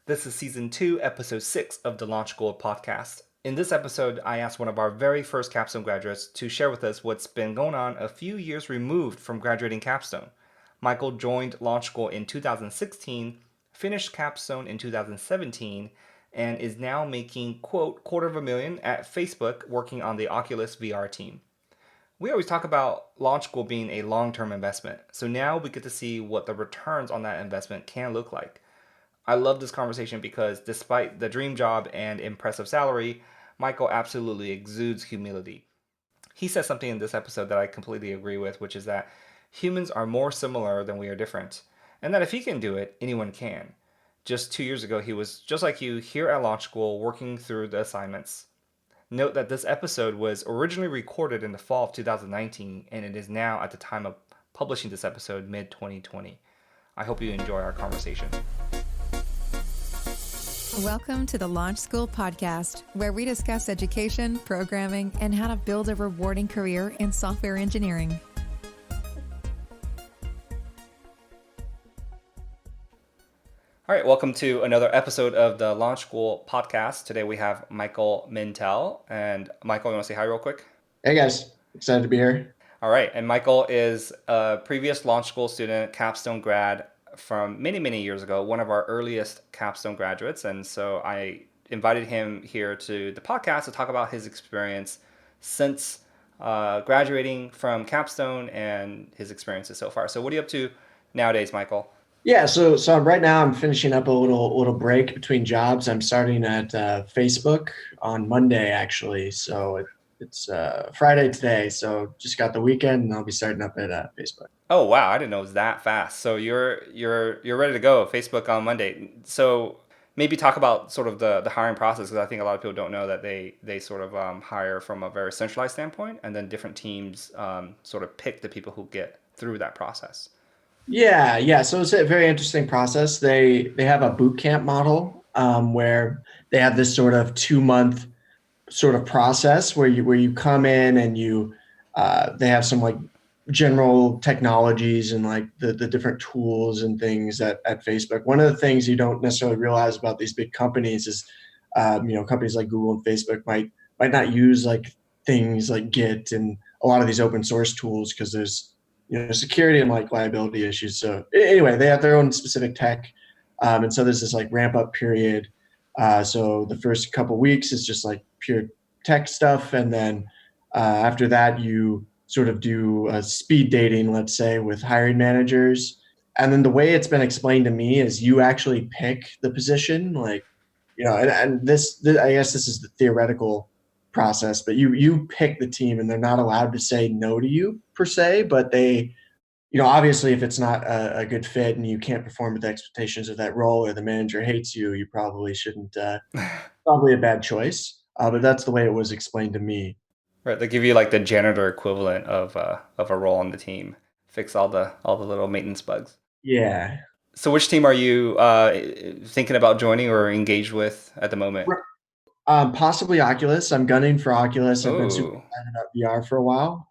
This is season 2, episode 6 of the Launch School podcast. In this episode, I asked one of our very first Capstone graduates to share with us what's been going on a few years removed from graduating Capstone. Michael joined Launch School in 2016, finished Capstone in 2017, and is now making, quote, $250,000 at Facebook working on the Oculus VR team. We always talk about Launch School being a long term investment, so now we get to see what the returns on that investment can look like. I love this conversation because despite the dream job and impressive salary, Michael absolutely exudes humility. He says something in this episode that I completely agree with, which is that humans are more similar than we are different, and that if he can do it, anyone can. Just 2 years ago, he was just like you here at Launch School working through the assignments. Note that this episode was originally recorded in the fall of 2019, and it is now at the time of publishing this episode mid 2020. I hope you enjoy our conversation. Welcome to the Launch School podcast, where we discuss education, programming, and how to build a rewarding career in software engineering. All right, welcome to another episode of the Launch School podcast. Today we have Michael Mentele. And Michael, you want to say hi real quick? Hey guys, excited to be here. All right, and Michael is a previous Launch School student, Capstone grad from many, many years ago, one of our earliest Capstone graduates. And so I invited him here to the podcast to talk about his experience since graduating from Capstone and his experiences so far. So what are you up to nowadays, Michael? Yeah, so right now I'm finishing up a little break between jobs. I'm starting at Facebook on Monday actually. So it's Friday today. So just got the weekend, and I'll be starting up at Facebook. Oh wow, I didn't know it was that fast. So you're ready to go. Facebook on Monday. So maybe talk about sort of the hiring process, because I think a lot of people don't know that they sort of hire from a very centralized standpoint, and then different teams sort of pick the people who get through that process. Yeah. So it's a very interesting process. They have a boot camp model where they have this sort of 2-month sort of process where you come in and they have some like general technologies and like the different tools and things at Facebook. One of the things you don't necessarily realize about these big companies is companies like Google and Facebook might not use like things like Git and a lot of these open source tools because there's security and like liability issues. So anyway, they have their own specific tech, and so there's this like ramp up period. So the first couple weeks is just like pure tech stuff, and then after that you sort of do speed dating, let's say, with hiring managers. And then the way it's been explained to me is you actually pick the position, like and this I guess this is the theoretical process, but you pick the team, and they're not allowed to say no to you per se, but they obviously if it's not a good fit and you can't perform with the expectations of that role, or the manager hates you, you probably shouldn't, probably a bad choice. But that's the way it was explained to me. Right, they give you like the janitor equivalent of a role on the team, fix all the little maintenance bugs. Yeah. So which team are you thinking about joining or engaged with at the moment? Possibly Oculus. I'm gunning for Oculus. I've been super Oh, excited about VR for a while.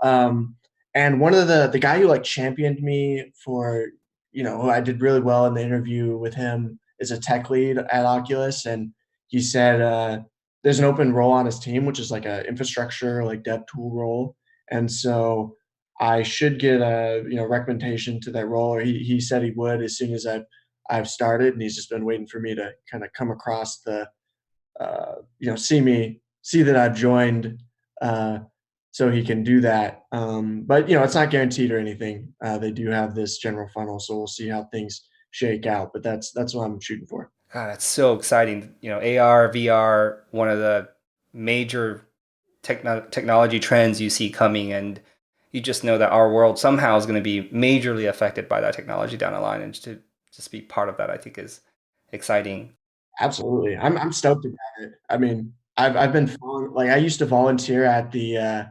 And one of the guy who like championed me for, who I did really well in the interview with him, is a tech lead at Oculus. And he said there's an open role on his team, which is like a infrastructure, like dev tool role. And so I should get a, recommendation to that role, or he said he would as soon as I've started. And he's just been waiting for me to kind of come across the see that I've joined, so he can do that. But it's not guaranteed or anything. They do have this general funnel, so we'll see how things shake out. But that's what I'm shooting for. God, that's so exciting. AR, VR, one of the major technology trends you see coming, and you just know that our world somehow is going to be majorly affected by that technology down the line, and to just be part of that, I think is exciting. Absolutely, I'm stoked about it. I mean, I've been following, like I used to volunteer at the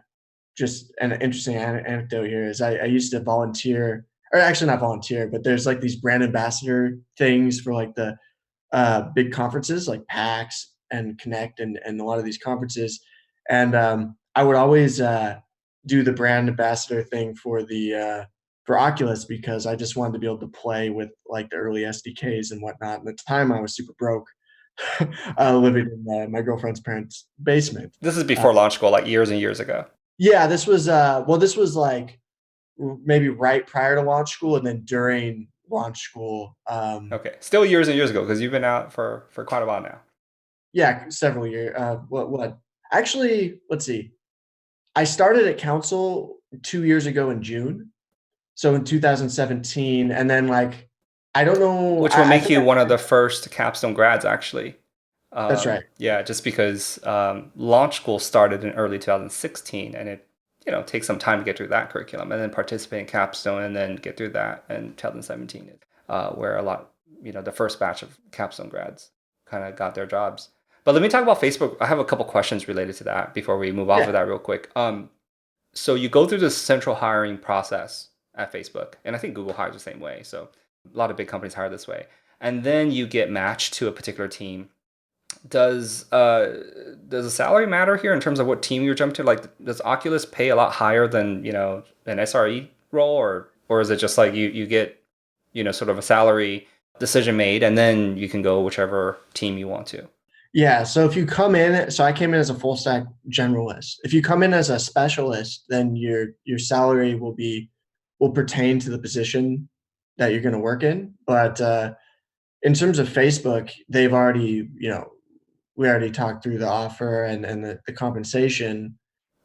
just an interesting anecdote here is I used to volunteer, or actually not volunteer, but there's like these brand ambassador things for like the big conferences like PAX and Connect and a lot of these conferences. And I would always do the brand ambassador thing for the for Oculus because I just wanted to be able to play with like the early SDKs and whatnot. And at the time, I was super broke, living in my girlfriend's parents' basement. This is Uh, before launch school, like years and years ago. yeah, this was this was like maybe right prior to launch school and then during launch school. Okay, still years and years ago because you've been out for quite a while now. Yeah, several years. What? Actually, let's see. I started at council 2 years ago in June. So in 2017, and then like I don't know. Which will I make think you one of the first Capstone grads, actually. that's right. Yeah, just because launch school started in early 2016, and it takes some time to get through that curriculum, and then participate in Capstone, and then get through that in 2017, where a lot, the first batch of Capstone grads kind of got their jobs. But let me talk about Facebook. I have a couple questions related to that before we move off Yeah. of that real quick. So you go through the central hiring process at Facebook, and I think Google hires the same way. So a lot of big companies hire this way, and then you get matched to a particular team. Does the salary matter here in terms of what team you jump to? Like, does Oculus pay a lot higher than an SRE role, or is it just like you get sort of a salary decision made, and then you can go whichever team you want to? Yeah. So if you come in, so I came in as a full stack generalist. If you come in as a specialist, then your salary will pertain to the position that you're going to work in. But in terms of Facebook, they've already, we already talked through the offer and the compensation.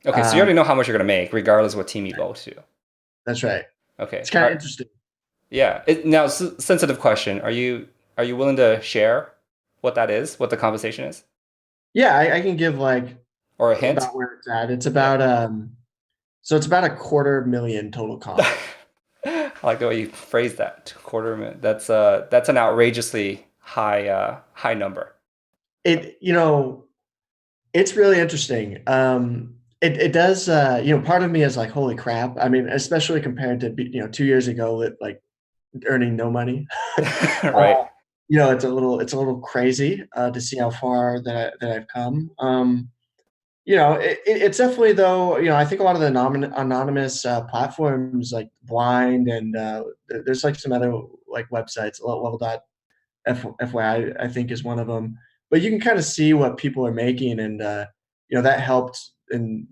Okay, so you Um, already know how much you're gonna make, regardless of what team you go to. that's right. Okay. It's kind of interesting. Yeah. Now, sensitive question. Are you willing to share what that is, what the compensation is, Yeah, I can give like or a hint? about where it's at. It's Yeah. about so it's about 250,000 total comp. I like the way you phrased that. Quarter minute. That's an outrageously high number. It it's really interesting. It does part of me is like holy crap. I mean, especially compared to 2 years ago with like earning no money. Right. It's a little crazy to see how far that I've come. It's definitely though. I think a lot of the anonymous platforms like Blind and there's like some other like websites, level dot FYI, I think is one of them. But you can kind of see what people are making, and that helped. And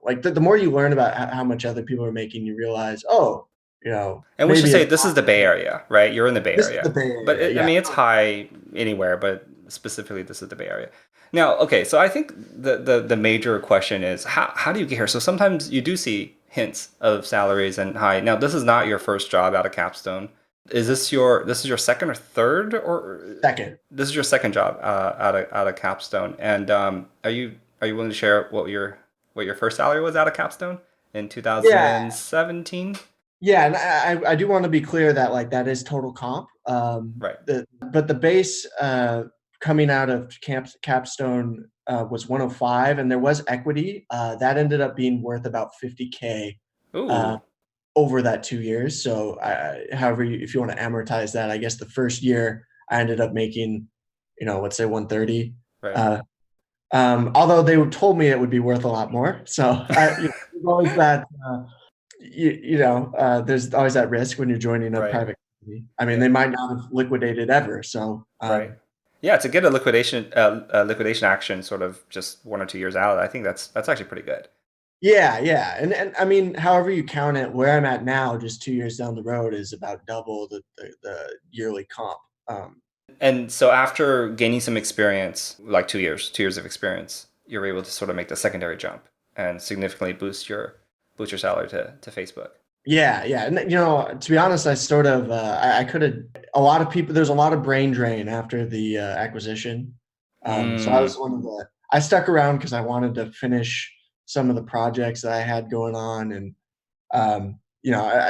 like the more you learn about how much other people are making, you realize, oh, And we should maybe say it's this is the Bay Area, right? You're in the Bay this is the Area, Bay but Area. I Yeah, mean it's high anywhere, but specifically this is the Bay Area. Now, okay, so I think the major question is how do you get here? So sometimes you do see hints of salaries and high. Now, this is not your first job out of Capstone. This is your second or third, or second. this is your second job out of Capstone? And are you willing to share what your first salary was out of Capstone in Yeah, 2017? yeah, and I do want to be clear that like that is total comp. Right. But the base coming out of Capstone was 105, and there was equity that ended up being worth about 50K uh, Ooh, over that 2 years. So, however, if you want to amortize that, I guess the first year I ended up making, let's say 130. right. Uh, although they told me it would be worth a lot more. So, there's always that. There's always that risk when you're joining a Right. private company. I mean, Yeah. they might not have liquidated ever. So, Right. Yeah, to get a liquidation action sort of just 1 or 2 years out, I think that's actually pretty good. yeah, yeah, and I mean, however you count it, where I'm at now, just 2 years down the road, is about double the yearly comp. Um, And so after gaining some experience, like 2 years of experience, you're able to sort of make the secondary jump and significantly boost your salary to Facebook. yeah, yeah, and to be honest, I sort of I could have a lot of people. There's a lot of brain drain after the acquisition. So I Mm, was one of the. I stuck around because I wanted to finish some of the projects that I had going on, and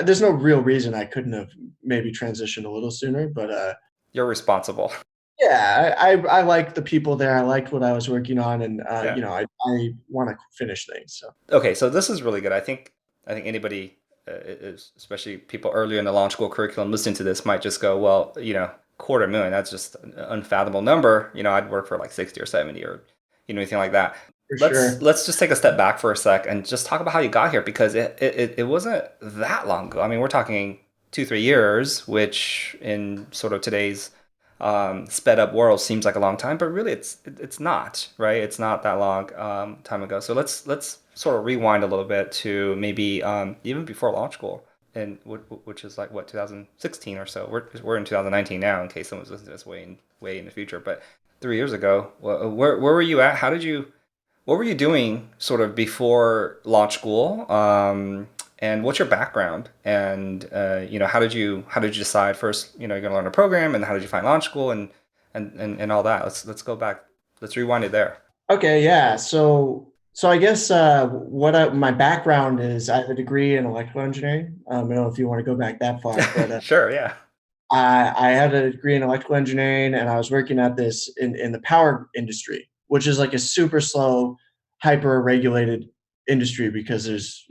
there's no real reason I couldn't have maybe transitioned a little sooner. But you're responsible. yeah, I liked the people there. I liked what I was working on, and Yeah. I want to finish things. So Okay, so this is really good. I think anybody, especially people earlier in the launch school curriculum, listening to this might just go, well, 250,000. That's just an unfathomable number. I'd work for like 60 or 70 or anything like that. for let's sure. let's just take a step back for a sec and just talk about how you got here because it wasn't that long ago. I mean, we're talking 2 3 years, which in sort of today's sped up world seems like a long time, but really it's not, right? It's not that long time ago. So let's sort of rewind a little bit to maybe even before launch school, and which is like what 2016 or so. We're in 2019 now, in case someone's listening to this way in the future. But 3 years ago, where were you at? How did you what were you doing sort of before launch school? And what's your background? And how did you decide first? You're gonna learn a program, and how did you find launch school and all that? Let's go back. Let's rewind it there. Okay, yeah. So I guess my background is I have a degree in electrical engineering. I don't know if you want to go back that far, but Sure. Yeah. I had a degree in electrical engineering, and I was working at this in the power industry, which is like a super slow, hyper regulated industry because there's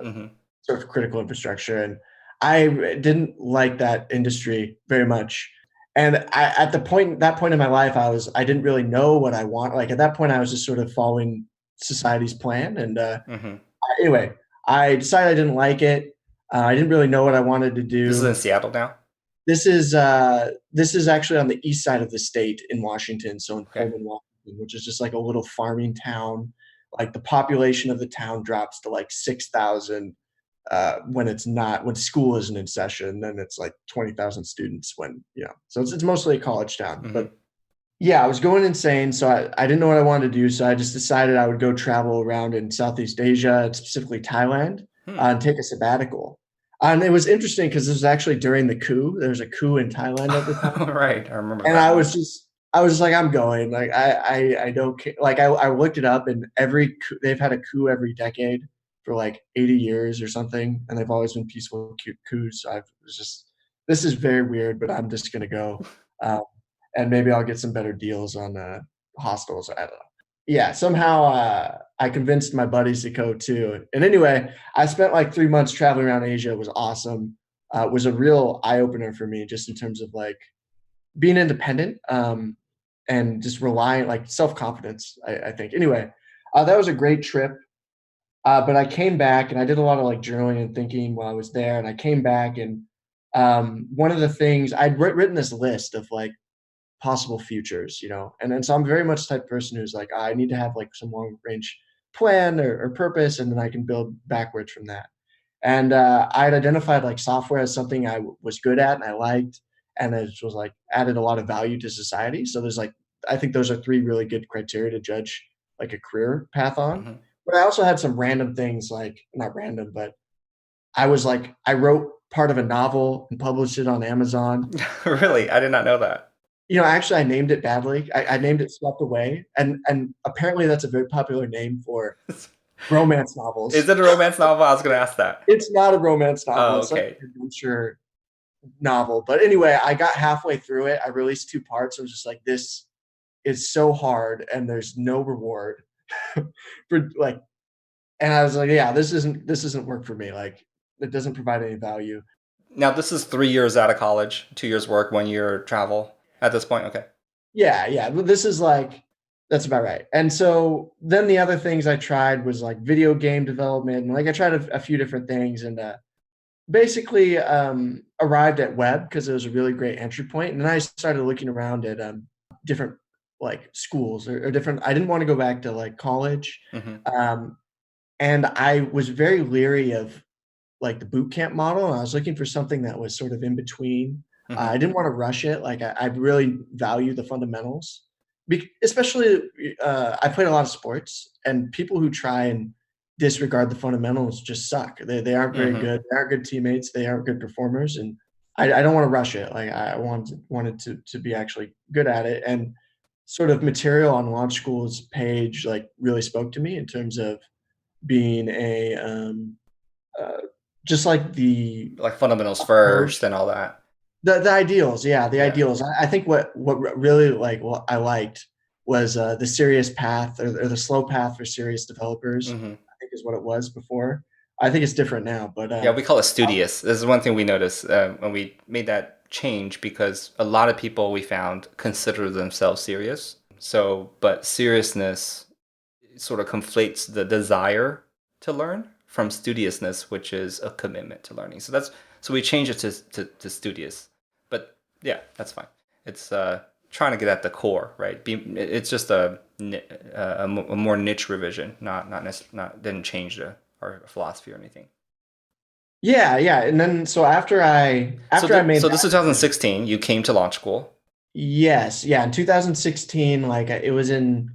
Hmm. sort of critical infrastructure, and I didn't like that industry very much. And at that point in my life, I didn't really know what I want. Like at that point, I was just sort of following society's plan. And Hmm. anyway, I decided I didn't like it. I didn't really know what I wanted to This is in do. Seattle now. This is actually on the east side of the state in Washington, so in Okay. Pullman, Washington, which is just like a little farming town. Like the population of the town drops to like 6,000 when school isn't in session. Then it's like 20,000 students so it's mostly a college town. But Hmm. yeah, I was going insane, so I didn't know what I wanted to do. So I just decided I would go travel around in Southeast Asia, specifically Thailand, Hmm. and take a sabbatical. And it was interesting because this was actually during the coup. There was a coup in Thailand at the time, Right. I remember and that. I was just like, I'm going. Like I don't care. Like I looked it up, and they've had a coup every decade for like 80 years or something, and they've always been peaceful coups. So I was just, this is very weird, but I'm just gonna go, um, and maybe I'll get some better deals on hostels. I don't know. Yeah, somehow I convinced my buddies to go too. And anyway, I spent like 3 months traveling around Asia. It was awesome. It was a real eye opener for me, just in terms of like being independent, and just relying, like self confidence. I think. Anyway, that was a great trip. But I came back and I did a lot of like journaling and thinking while I was there. And I came back and one of the things I'd written this list of like possible futures, and then so I'm very much the type of person who's like, I need to have like some long range plan or purpose, and then I can build backwards from that. And I had identified like software as something was good at and I liked, and it was like added a lot of value to society. So there's like, I think those are three really good criteria to judge like a career path on. Hmm. But I also had some random things, like not random, but I wrote part of a novel and published it on Amazon. Really, I did not know that. Actually, I named it badly. I named it Swept Away, and apparently that's a very popular name for romance Is novels. it a romance novel? I was going to ask that. It's not a romance novel. Oh, It's like okay. an adventure novel. But anyway, I got halfway through it. I released 2 parts. I was just like, this is so hard and there's no reward for like, and I was like, yeah, this isn't work for me. Like it doesn't provide any value. Now, this is 3 years out of college, 2 years work, 1 year travel at this point. Okay. Yeah, yeah. But this is like, that's about right. And so then the other things I tried was like video game development. And like I tried a few different things, and basically arrived at web because it was a really great entry point. And then I started looking around at different like schools or different. I didn't want to go back to like college. Hmm. Um, and I was very leery of like the boot camp model. And I was looking for something that was sort of in between. Hmm. I didn't want to rush it. Like I really value the fundamentals, especially I played a lot of sports, and people who try and disregard the fundamentals just suck. They aren't very Hmm. good. They aren't good teammates. They aren't good performers, and I don't want to rush it. Like I wanted to be actually good at it, and sort of material on Launch School's page like really spoke to me in terms of being a uh, just like the Like fundamentals approach, first and all that. the ideals, yeah, the Yeah. ideals. I think what really like what I liked was the serious path, or the slow path for serious developers. Hmm. I think is what it was before. I think it's different now, but Yeah, we call it studious. This is one thing we noticed when we made that change because a lot of people we found consider themselves serious. So, but seriousness sort of conflates the desire to learn from studiousness, which is a commitment to learning. So we changed it to studious. But yeah, that's fine. It's trying to get at the core, right? It's just a more niche revision, not didn't change our philosophy or anything. Yeah. And then so after I made So this that is decision, 2016. You came to launch school. yes, yeah, in 2016, like it was in,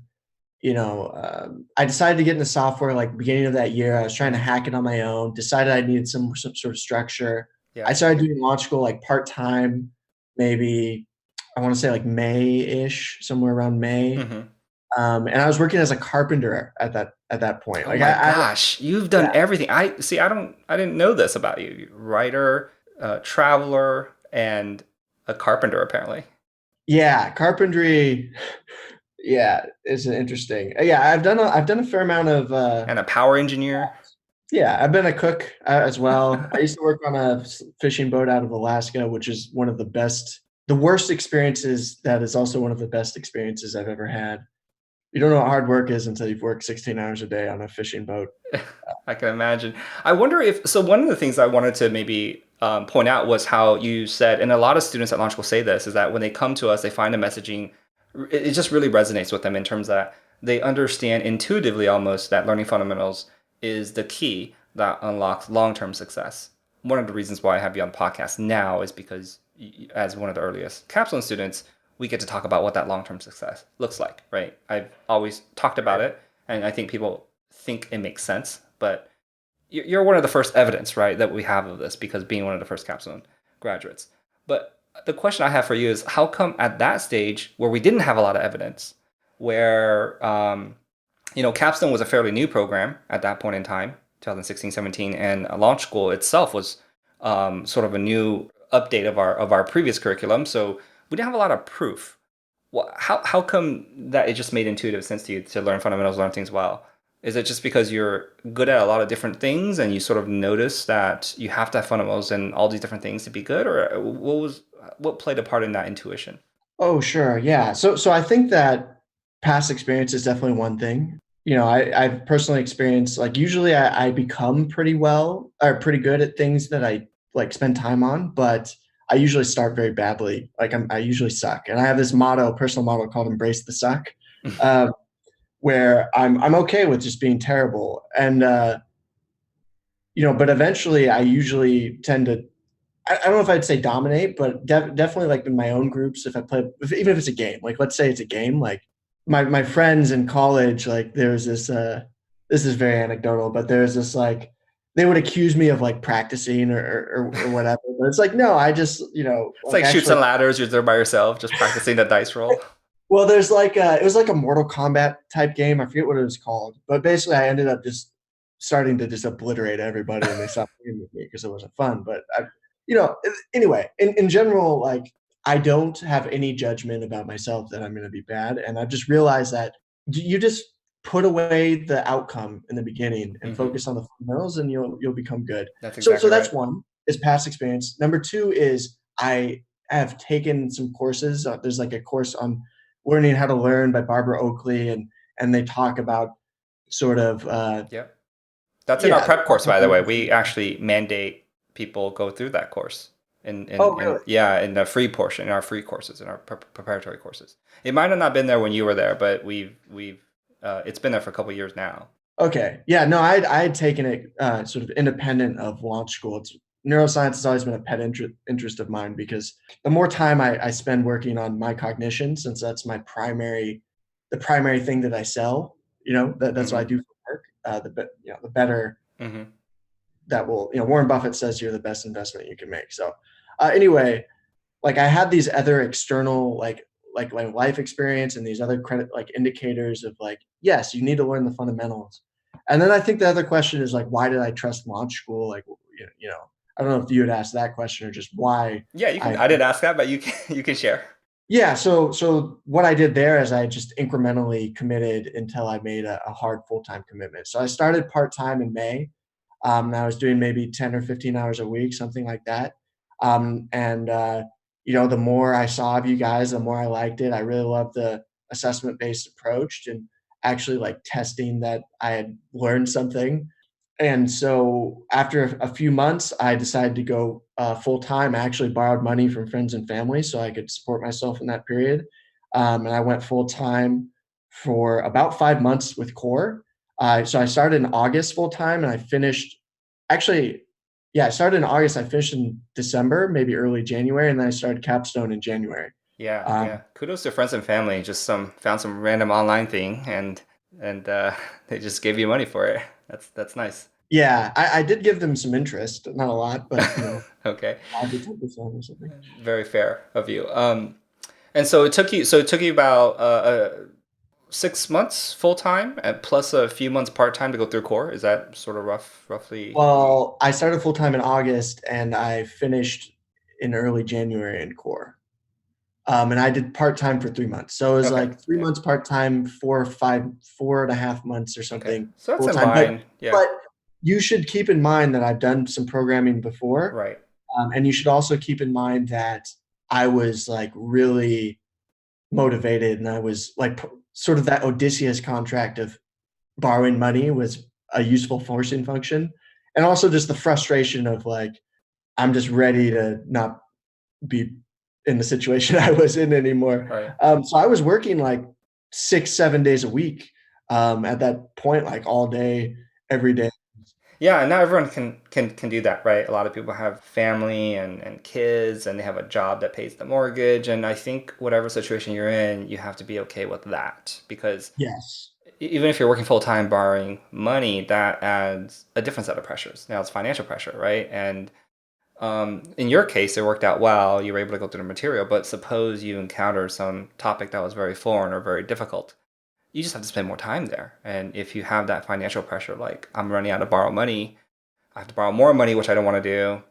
I decided to get into software like beginning of that year. I was trying to Hmm. hack it on my own, decided I needed some sort of structure. Yeah. I started doing launch school like part-time, maybe I want to say like May-ish, somewhere around May. Hmm. And I was working as a carpenter at that point. Oh Like my I gosh, you've done yeah, everything. I see. I didn't know this about you. Writer, traveler, and a carpenter apparently, yeah, carpentry, yeah, is interesting. Yeah, I've done a fair amount of and a power engineer. yeah, I've been a cook as well. I used to work on a fishing boat out of Alaska, which is one of the worst experiences. That is also one of the best experiences I've ever had. You don't know what hard work is until you've worked 16 hours a day on a fishing boat. I can imagine. I wonder if so. One of the things I wanted to maybe point out was how you said, and a lot of students at launch will say this, is that when they come to us, they find the messaging, it just really resonates with them in terms that they understand intuitively almost that learning fundamentals is the key that unlocks long-term success. One of the reasons why I have you on the podcast now is because as one of the earliest capstone students, we get to talk about what that long-term success looks like, right? I've always talked about Right. it, and I think people think it makes sense, but you're one of the first evidence, right, that we have of this because being one of the first capstone graduates. But the question I have for you is how come at that stage where we didn't have a lot of evidence, where capstone was a fairly new program at that point in time, 2016, 17, and launch school itself was sort of a new update of our previous curriculum, so we didn't have a lot of proof. How come that it just made intuitive sense to you to learn fundamentals, learn things well? Is it just because you're good at a lot of different things and you sort of notice that you have to have fundamentals and all these different things to be good, or what played a part in that intuition? Oh, sure. Yeah. So I think that past experience is definitely one thing. I've personally experienced like usually I become pretty well or pretty good at things that I like spend time on, but I usually start very badly. Like I usually suck. And I have this personal motto called embrace the suck, um, where I'm okay with just being terrible. And but eventually I usually tend to I don't know if I'd say dominate, but definitely like in my own groups, if I play, even if it's a game, like let's say it's a game, like my friends in college, like there's this is very anecdotal, but there's this like, they would accuse me of like practicing or whatever. But it's like, no, I just, It's like like shoots actually, and ladders. You're there by yourself, just practicing the dice roll. well, there's like it was like a Mortal Kombat type game. I forget what it was called, but basically I ended up just starting to just obliterate everybody, and they stopped playing with me because it wasn't fun. But anyway, in general, like I don't have any judgment about myself that I'm going to be bad, and I've just realized that you just put away the outcome in the beginning and Hmm. focus on the fundamentals, and you'll become good. That's So exactly that's right. one is past experience. Number two is I have taken some courses. There's like a course on learning how to learn by Barbara Oakley, and they talk about sort of Yep. That's in our yeah, they prep talk course, about by the way. We learning. actually mandate people go through that course Oh, really? in the free portion, in our free courses, in our preparatory courses. It might have not been there when you were there, but we've it's been there for a couple of years now. Okay. Yeah, no, I had taken it sort of independent of launch school. Neuroscience has always been a pet interest of mine because the more time I spend working on my cognition, since that's the primary thing that I sell, that's what I Hmm. do for work. The better Hmm. that will, Warren Buffett says you're the best investment you can make. So, anyway, like I had these other external like life experience and these other credit like indicators of like, yes, you need to learn the fundamentals. And then I think the other question is like, why did I trust launch school? Like, I don't know if you had asked that question or just why Yeah, you can. I I didn't ask that, but you can you can share. yeah. So what I did there is I just incrementally committed until I made a hard full-time commitment. So I started part-time in May. And I was doing maybe 10 or 15 hours a week, something like that. And the more I saw of you guys, the more I liked it. I really loved the assessment-based approach. And actually like testing that I had learned something. And so after a few months, I decided to go full time. I actually borrowed money from friends and family so I could support myself in that period. And I went full time for about 5 months with Core. So I started in August full time, and I finished actually, yeah, I started in August. I finished in December, maybe early January, and then I started Capstone in January. Yeah, Um, yeah. Kudos to friends and family. Just found some random online thing and they just gave you money for it. That's nice. yeah, I did give them some interest, not a lot, but Okay. 5 to 10% or something. Very fair of you. And so it took you about 6 months full time and plus a few months part time to go through core. Is that sort of roughly the Well, I started full time in August and I finished in early January in core. And I did part time for 3 months. So it was okay? like three Yeah. months part time, 4.5 months or Okay. something So that's full in time. But line. Yeah. but you should keep in mind that I've done some programming before, Right. and you should also keep in mind that I was like really motivated, and I was like sort of that Odysseus contract of borrowing money was a useful forcing function, and also just the frustration of like I'm just ready to not be in the situation I was in anymore. Right. So I was working like 6, 7 days a week at that point, like all day, every day. Yeah, and not everyone can do that, right? A lot of people have family and kids and they have a job that pays the mortgage. And I think whatever situation you're in, you have to be okay with that because Yes. even if you're working full time borrowing money, that adds a different set of pressures. Now it's financial pressure, right? And in your case, it worked out well. You were able to go through the material, but suppose you encounter some topic that was very foreign or very difficult, you just have to spend more time there. And if you have that financial pressure, like I'm running out of borrow money, I have to borrow more money, which I don't want to do.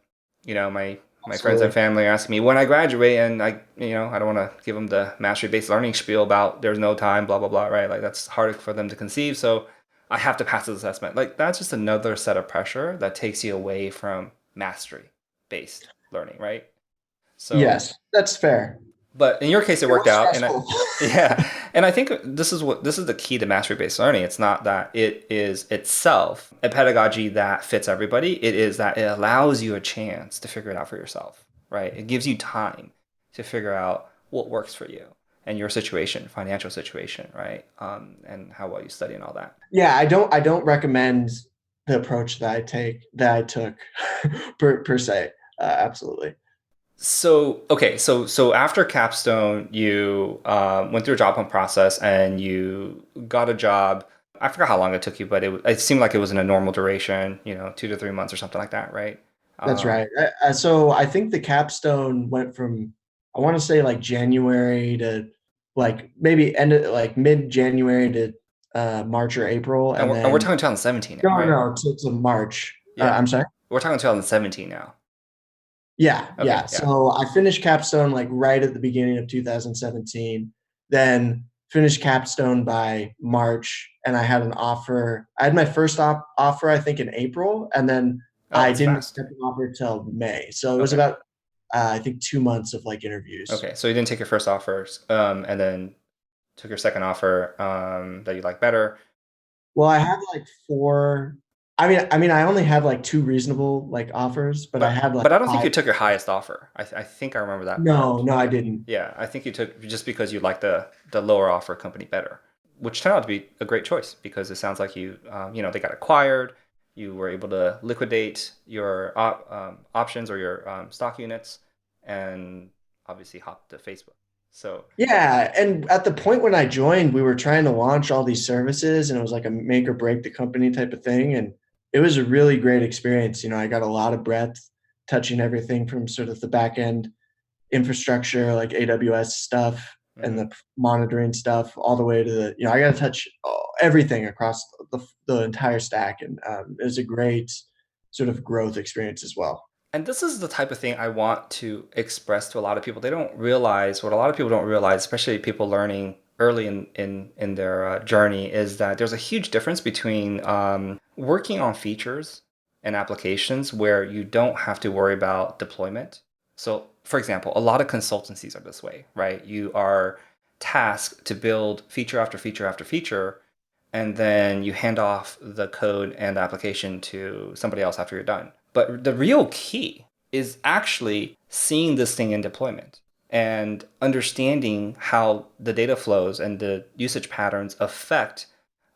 My friends and Absolutely. family are asking me when I graduate, and I don't want to give them the mastery based learning spiel about there's no time, blah blah blah, right? Like that's hard for them to conceive. So I have to pass this assessment. Like that's just another set of pressure that takes you away from mastery based learning, right? So Yes, that's fair. but in your case, it It worked was out, stressful. yeah, and I think this is the key to mastery based learning. It's not that it is itself a pedagogy that fits everybody. It is that it allows you a chance to figure it out for yourself, right? It gives you time to figure out what works for you and your situation, financial situation, right? And how well you study and all that. Yeah, I don't recommend the approach that I took per se. Absolutely. So okay, so after Capstone, you went through a job hunt process and you got a job. I forgot how long it took you, but it seemed like it was in a normal duration, 2 to 3 months or something like that, right? That's Um, right. So I think the capstone went from, I want to say like January to like maybe end of like mid January to March or April, and and we're then talking 2017 now, no, right? no, to March. Yeah, I'm sorry. we're talking 2017 now. Yeah, Okay, yeah. yeah. So I finished capstone like right at the beginning of 2017, then finished capstone by March, and I had an offer. I had my first offer, I think, in April, and then Oh, I that's didn't fast. accept an offer till May. So it was Okay, about I think 2 months of like interviews. okay. So you didn't take your first offers, and then took your second offer that you like better. Well, I had like four. I mean, I only had like two reasonable like offers, but I But had like but I don't think five. you took your highest offer. I think I remember that No, part. no, I Yeah, didn't. yeah. I think you took just because you liked the lower offer company better, which turned out to be a great choice because it sounds like they got acquired. You were able to liquidate your options or your stock units, and obviously hop to Facebook. So Yeah, and at the point when I joined, we were trying to launch all these services, and it was like a make or break the company type of thing. And it was a really great experience. I got a lot of breadth, touching everything from sort of the back end infrastructure, like AWS stuff and mhm. the monitoring stuff, all the way to I got to touch everything across the entire stack, and it was a great sort of growth experience as well. And this is the type of thing I want to express to a lot of people. They don't realize what a lot of people don't realize, especially people learning early in their journey, is that there's a huge difference between working on features and applications where you don't have to worry about deployment. So, for example, a lot of consultancies are this way, right? You are tasked to build feature after feature after feature, and then you hand off the code and the application to somebody else after you're done. But the real key is actually seeing this thing in deployment and understanding how the data flows and the usage patterns affect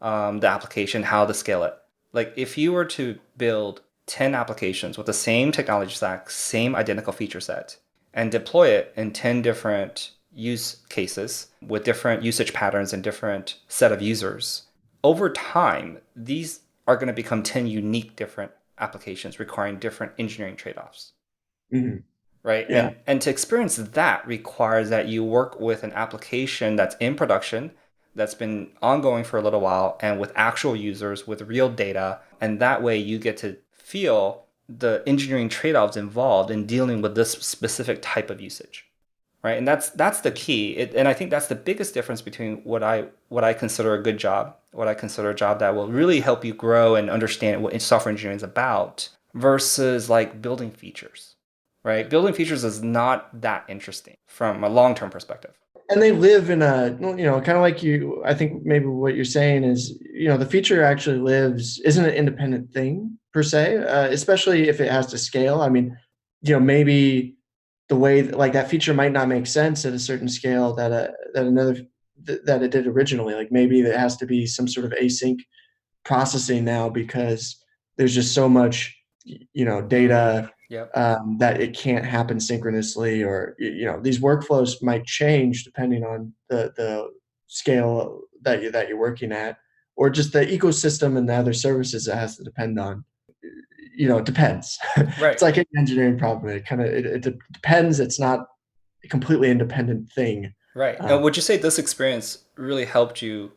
the application, how to scale it. Like if you were to build 10 applications with the same technology stack, same identical feature set, and deploy it in 10 different use cases with different usage patterns and different set of users, over time, these are going to become 10 unique different applications requiring different engineering trade-offs. Mhm. Right. Yeah. And to experience that requires that you work with an application that's in production, that's been ongoing for a little while, and with actual users, with real data. And that way you get to feel the engineering trade-offs involved in dealing with this specific type of usage. Right. And that's the key. And I think that's the biggest difference between what I consider a good job, what I consider a job that will really help you grow and understand what software engineering is about versus like building features, right? Building features is not that interesting from a long-term perspective. And they live in a, kind of like you, I think maybe what you're saying is, the feature actually isn't an independent thing per se, especially if it has to scale. I mean, maybe the way like that feature might not make sense at a certain scale that it did originally. Like maybe there has to be some sort of async processing now because there's just so much, data Yep. that it can't happen synchronously, or these workflows might change depending on the scale that you're working at, or just the ecosystem and the other services it has to depend on. It depends. It's Right. like an engineering problem. It depends. It's not a completely independent thing. Right. Um, And would you say this experience really helped you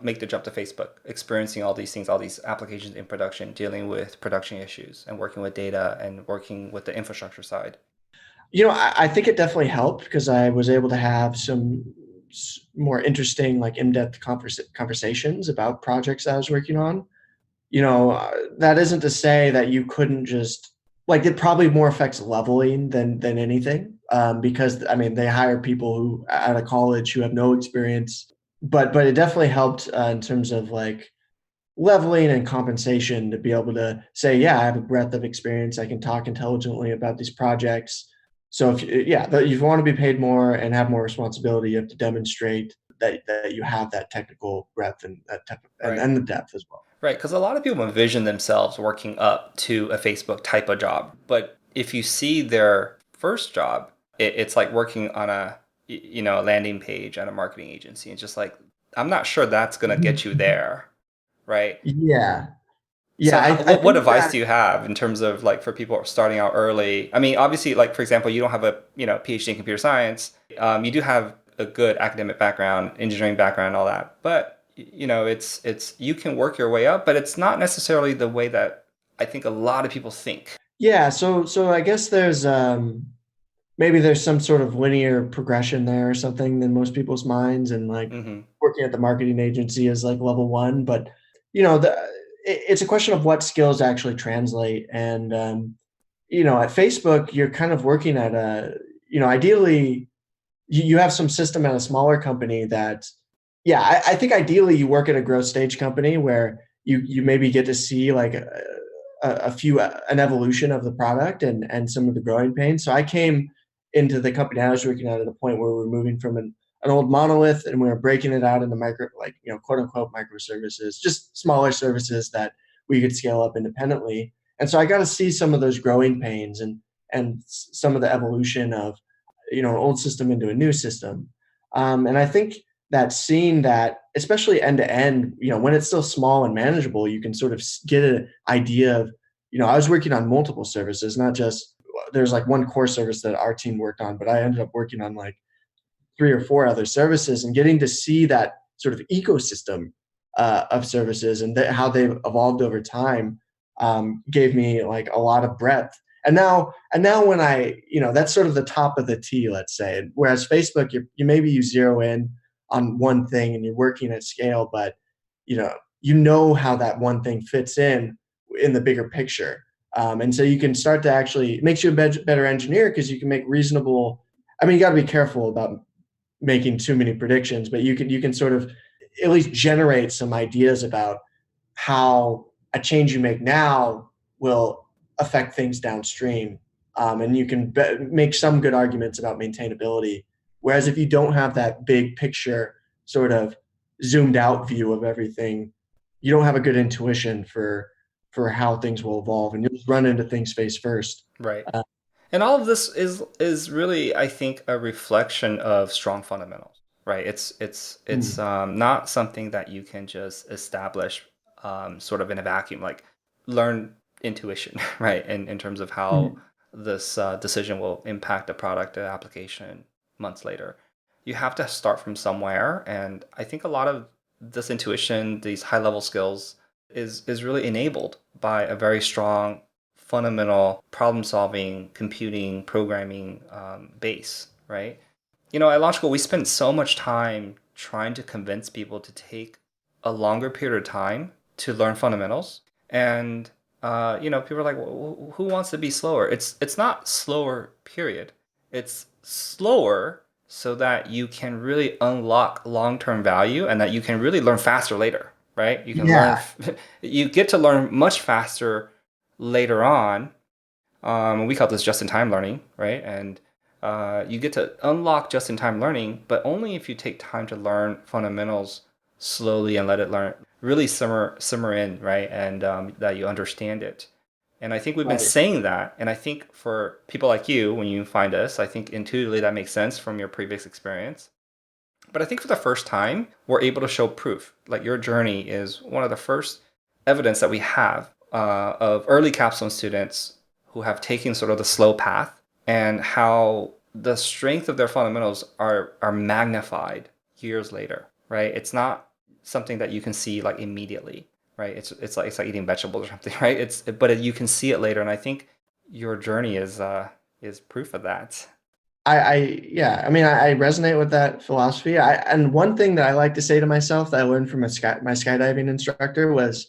make the jump to Facebook, experiencing all these things, all these applications in production, dealing with production issues and working with data and working with the infrastructure side? I think it definitely helped because I was able to have some more interesting, like in-depth conversations about projects that I was working on. That isn't to say that you couldn't just like it probably more affects leveling than anything, because I mean they hire people who out of college who have no experience, but it definitely helped in terms of like leveling and compensation to be able to say, yeah, I have a breadth of experience. I can talk intelligently about these projects. So if you want to be paid more and have more responsibility, you have to demonstrate that you have that technical breadth and that Right. and the depth as well. Right. Because a lot of people envision themselves working up to a Facebook type of job. But if you see their first job, it's like working on a landing page at a marketing agency. It's just like, I'm not sure that's going to get you there. Right. Yeah. So Yeah, I what think advice that do you have in terms of like for people starting out early? I mean, obviously, like for example, you don't have a PhD in computer science. You do have a good academic background, engineering background, and all that. But it's you can work your way up, but it's not necessarily the way that I think a lot of people think. yeah, so I guess there's maybe there's some sort of linear progression there or something in most people's minds, and like Hmm. working at the marketing agency is like level one, but the it's a question of what skills actually translate. And at Facebook, you're kind of working at ideally you have some system at a smaller company that, yeah, I think ideally you work at a growth stage company where you maybe get to see like an evolution of the product and some of the growing pains. So I came into the company I was working at a point where we were moving from an old monolith and we were breaking it out into micro, like, quote unquote microservices, just smaller services that we could scale up independently. And so I got to see some of those growing pains and some of the evolution of, an old system into a new system. And I think that seeing that, especially end to end, when it's still small and manageable, you can sort of get an idea of, I was working on multiple services, not just there's like one core service that our team worked on, but I ended up working on like 3 or 4 other services, and getting to see that sort of ecosystem of services and how they've evolved over time gave me like a lot of breadth. And now when that's sort of the top of the T, let's say. Whereas Facebook, maybe you zero in on one thing and you're working at scale, but how that one thing fits in the bigger picture. And so you can start to actually, it makes you a better engineer because you can make reasonable. I mean, you got to be careful about making too many predictions, but you can sort of, at least generate some ideas about how a change you make now will affect things downstream. And you can make some good arguments about maintainability. Whereas if you don't have that big picture sort of zoomed out view of everything, you don't have a good intuition for how things will evolve, and you'll just run into things face first. Right. Uh, And all of this is really, I think, a reflection of strong fundamentals, right? It's mm, not something that you can just establish sort of in a vacuum, like learn intuition, right? In terms of how mm, this decision will impact a product, an application months later. You have to start from somewhere, and I think a lot of this intuition, these high level skills, is really enabled by a very strong fundamental problem solving, computing, programming base, right? You know, at Launch School, we spent so much time trying to convince people to take a longer period of time to learn fundamentals. And, you know, people are like, well, who wants to be slower? It's not slower, period. It's slower so that you can really unlock long-term value and that you can really learn faster later, right? You can learn, yeah, you get to learn much faster later on. We call this just-in-time learning, right? And you get to unlock just-in-time learning, but only if you take time to learn fundamentals slowly and let it learn really simmer in, right? And that you understand it. And I think we've been right. saying that. And I think for people like you, when you find us, I think intuitively that makes sense from your previous experience. But I think for the first time, we're able to show proof. Like your journey is one of the first evidence that we have of early capstone students who have taken sort of the slow path and how the strength of their fundamentals are magnified years later, right? It's not something that you can see like immediately, right? It's like eating vegetables or something, right? But you can see it later, and I think your journey is proof of that. Yeah, I mean, I resonate with that philosophy. And one thing that I like to say to myself that I learned from my skydiving instructor was,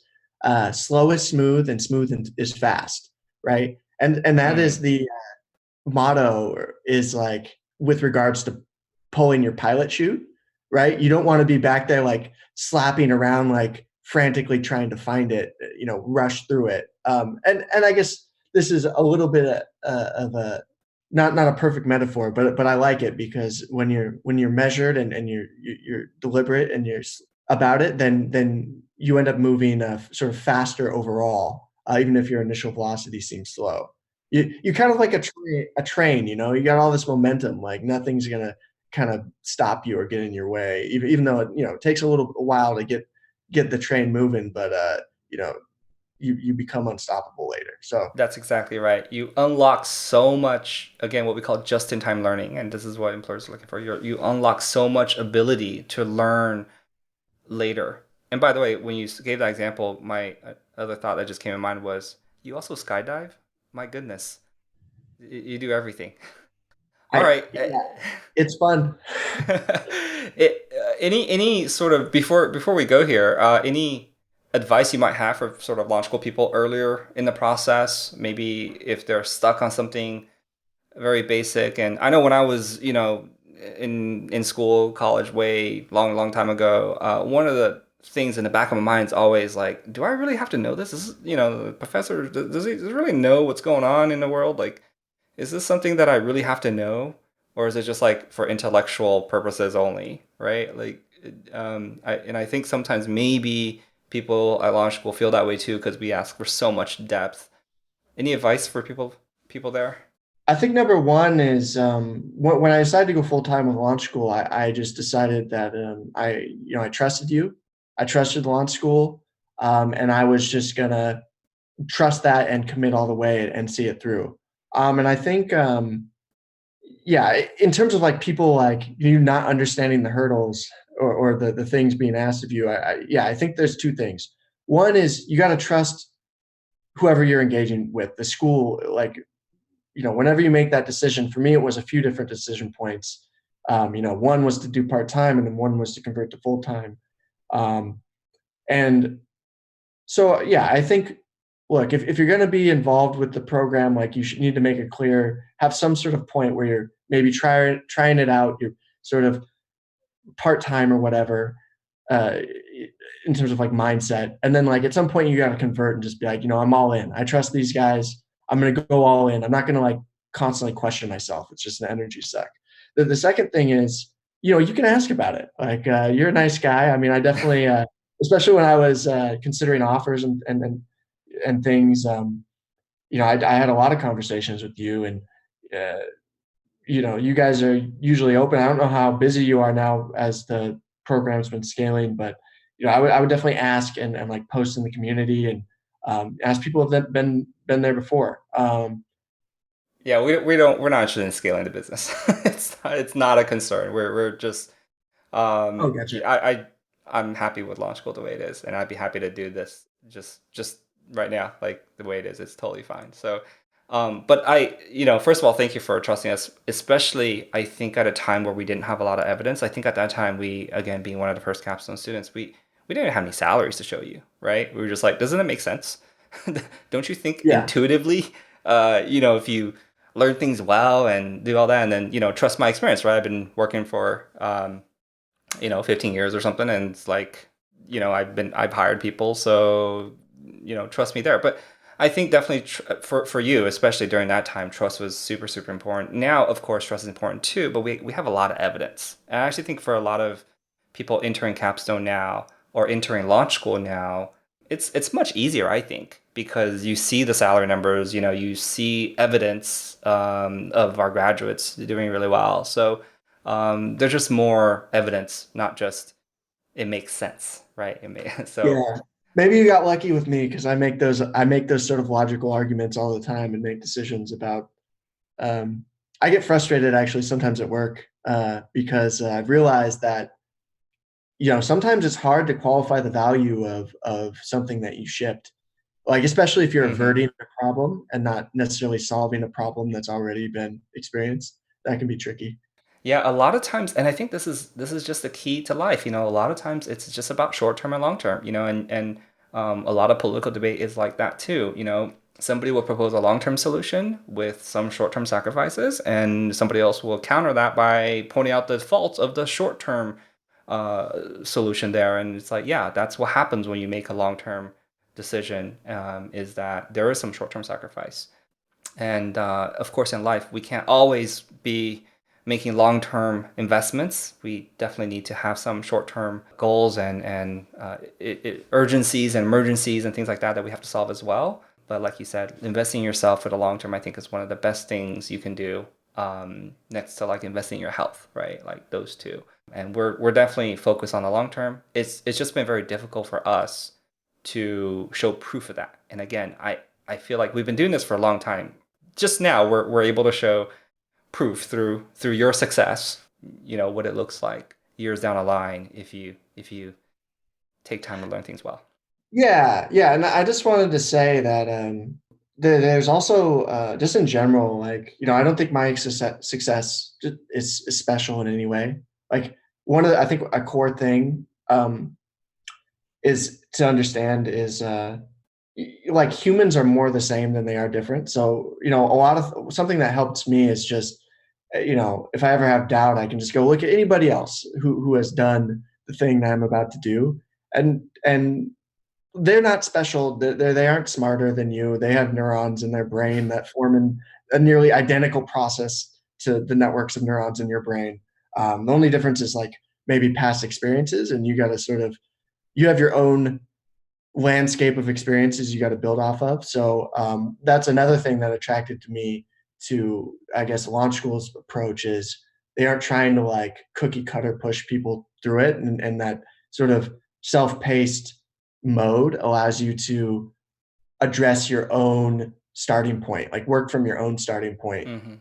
slow is smooth and smooth is fast, right? And that is Mm, the motto, is like with regards to pulling your pilot chute, right? You don't want to be back there like slapping around, like frantically trying to find it, rush through it. And I guess this is a little bit of a not a perfect metaphor, but I like it because when you're measured and you're deliberate and about it, then you end up moving sort of faster overall, even if your initial velocity seems slow. You kind of like a train, you got all this momentum, like nothing's gonna kind of stop you or get in your way, even though it takes a little while to get the train moving, but you know, you become unstoppable later. So that's exactly right. You unlock so much, again, what we call just-in-time learning, and this is what employers are looking for. You unlock so much ability to learn later. And by the way, when you gave that example, my other thought that just came in mind was, you also skydive? My goodness, you do everything. All right. yeah, it's fun. Any sort of before we go here, any advice you might have for sort of launch school people earlier in the process? Maybe if they're stuck on something very basic. And I know when I was, in school, college, way long time ago, one of the things in the back of my mind is always like, do I really have to know this? The professor, does he really know what's going on in the world? Like, is this something that I really have to know? Or is it just like for intellectual purposes only, right? Like, I think sometimes maybe people at launch will feel that way too because we ask for so much depth. Any advice for people there? I think number one is, when I decided to go full time with launch school, I just decided that, I trusted you, I trusted launch school, and I was just gonna trust that and commit all the way and see it through. And I think, yeah, in terms of like people like you not understanding the hurdles, or the things being asked of you, yeah, I think there's two things. One is you got to trust whoever you're engaging with, the school, like, whenever you make that decision. For me, it was a few different decision points. One was to do part time, and then one was to convert to full time. Um, and so, yeah, I think, look, if you're going to be involved with the program, like you should need to make it clear, have some sort of point where you're maybe trying it out, you're sort of part time or whatever. uh, in terms of like mindset. And then like at some point you got to convert and just be like, I'm all in. I trust these guys. I'm going to go all in. I'm not going to like constantly question myself. It's just an energy suck. The second thing is, you can ask about it. Like, you're a nice guy. I mean, I definitely, especially when I was considering offers and things, I had a lot of conversations with you, and uh, you guys are usually open. I don't know how busy you are now as the program's been scaling, but I would definitely ask and like post in the community and ask people if they've been there before. Yeah, we're not interested in scaling the business. It's not a concern. We're just Oh, gotcha. I'm happy with Launch School the way it is, and I'd be happy to do this just right now, like the way it is. It's totally fine. So, but first of all, thank you for trusting us, especially I think at a time where we didn't have a lot of evidence. I think at that time we, again, being one of the first Capstone students, we didn't have any salaries to show you, right? We were just like, doesn't it make sense? Don't you think Yeah, intuitively, if you learn things well and do all that, and then trust my experience, right? I've been working for 15 years or something, and it's like, I've hired people, so trust me there. But I think definitely for you, especially during that time, trust was super super important. Now, of course, trust is important too, but we have a lot of evidence, and I actually think for a lot of people entering Capstone now or entering Launch School now, it's much easier, I think, because you see the salary numbers, you see evidence of our graduates doing really well. So there's just more evidence, not just it makes sense, right? So yeah. Maybe you got lucky with me because I make those sort of logical arguments all the time and make decisions about. Um, I get frustrated actually sometimes at work because I've realized that sometimes it's hard to qualify the value of something that you shipped. Like, especially if you're hmm averting a problem and not necessarily solving a problem that's already been experienced, that can be tricky. yeah, a lot of times, and I think this is just the key to life. A lot of times it's just about short term and long term. And a lot of political debate is like that too. Somebody will propose a long term solution with some short term sacrifices, and somebody else will counter that by pointing out the faults of the short term solution there. And it's like, yeah, that's what happens when you make a long term decision. Is that there is some short term sacrifice. And of course, in life, we can't always be making long-term investments. We definitely need to have some short-term goals and urgencies and emergencies and things like that we have to solve as well. But like you said, investing in yourself for the long term, I think, is one of the best things you can do, next to like investing in your health, right? Like those two. And we're definitely focused on the long term. It's just been very difficult for us to show proof of that. And again, I feel like we've been doing this for a long time. Just now we're able to show proof through your success, what it looks like years down the line if you take time to learn things well. Yeah, yeah, and I just wanted to say that there's also just in general, like I don't think my success is special in any way. Like I think a core thing is to understand is like humans are more the same than they are different. So a lot of something that helps me is just if I ever have doubt, I can just go look at anybody else who has done the thing that I'm about to do, and they're not special. They aren't smarter than you. They have neurons in their brain that form in a nearly identical process to the networks of neurons in your brain. The only difference is like maybe past experiences, and you got to sort of you have your own landscape of experiences you got to build off of. So that's another thing that attracted to me to, I guess, Launch School's approach is they aren't trying to like cookie cutter push people through it, and that sort of self-paced mode allows you to address your own starting point, like work from your own starting point. hmm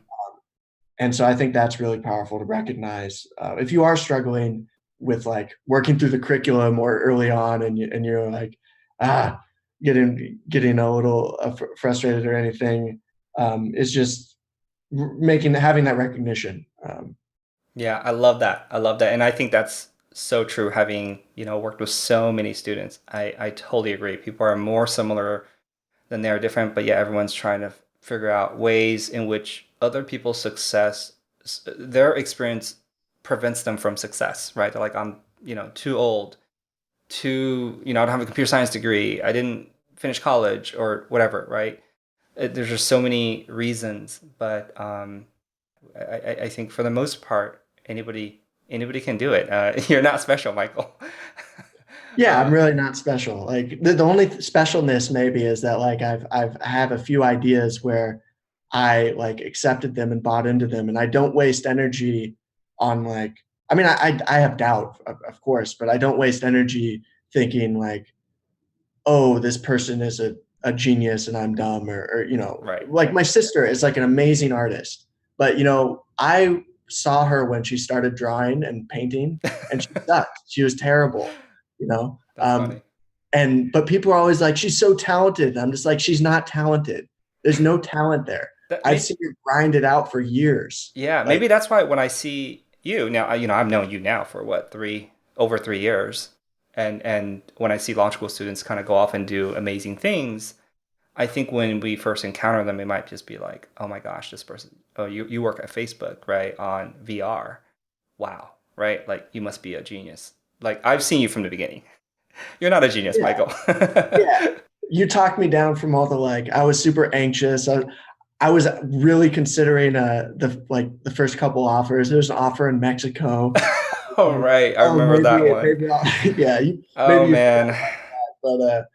And so I think that's really powerful to recognize. If you are struggling with like working through the curriculum or early on, and you're like, ah, getting a little frustrated or anything, is just making having that recognition. Yeah, I love that, and I think that's so true. Having worked with so many students, I totally agree. People are more similar than they are different, but yeah, everyone's trying to figure out ways in which other people's success, their experience prevents them from success, right? They're like, I'm too old to, I don't have a computer science degree. I didn't finish college or whatever, right? There's just so many reasons, but I think for the most part, anybody can do it. You're not special, Michael. Yeah, I'm really not special. Like the only specialness maybe is that like I have a few ideas where I like accepted them and bought into them, and I don't waste energy on like. I mean, I have doubt, of course, but I don't waste energy thinking like, oh, this person is a genius and I'm dumb, or Right. like my sister is like an amazing artist, but I saw her when she started drawing and painting, and she sucked. She was terrible, you know. That's funny. And but people are always like, she's so talented. And I'm just like, she's not talented. There's no talent there. That I've may, seen her grind it out for years. yeah, Like, maybe that's why when I see you now, I've known you now for what, over 3 years, and when I see law school students kind of go off and do amazing things, I think when we first encounter them, it might just be like, oh my gosh, this person, oh, you work at Facebook, right, on VR, wow, right, like you must be a genius. Like I've seen you from the beginning. You're not a genius, yeah, Michael. yeah. You talked me down from all the like. I was super anxious. I was really considering the first couple offers. There's an offer in Mexico. Oh, right. I Oh, remember that one. maybe I'll, yeah, Oh, maybe you man. but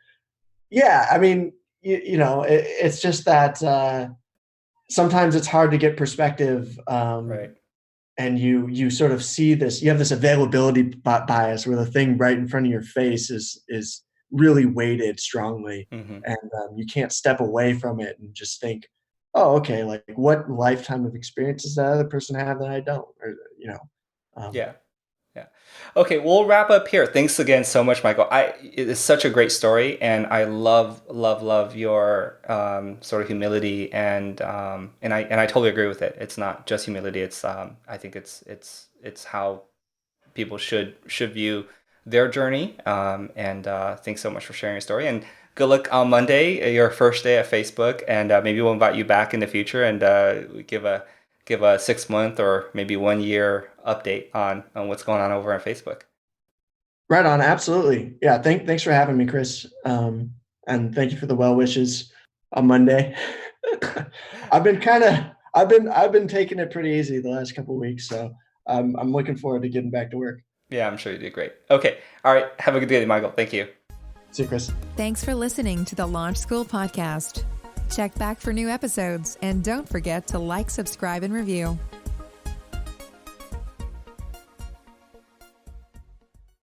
yeah, I mean, it's just that sometimes it's hard to get perspective, Right. and you sort of see this. You have this availability bias where the thing right in front of your face is really weighted strongly, Hmm. and you can't step away from it and just think, oh, okay, like what lifetime of experience does that other person have that I don't, or um, Yeah. Yeah. Okay, we'll wrap up here. Thanks again so much, Michael. It is such a great story, and I love, love, love your sort of humility, and I totally agree with it. It's not just humility. It's I think it's how people should view their journey. And thanks so much for sharing your story. And good luck on Monday, your first day at Facebook. And maybe we'll invite you back in the future and give a 6 month or maybe 1 year update on what's going on over on Facebook. right on, absolutely, yeah. Thanks for having me, Chris, and thank you for the well wishes on Monday. I've been taking it pretty easy the last couple of weeks, so I'm looking forward to getting back to work. Yeah, I'm sure you did great. Okay. All right. Have a good day, Michael. Thank you. See you, Chris. Thanks for listening to the Launch School podcast. Check back for new episodes and don't forget to like, subscribe, and review.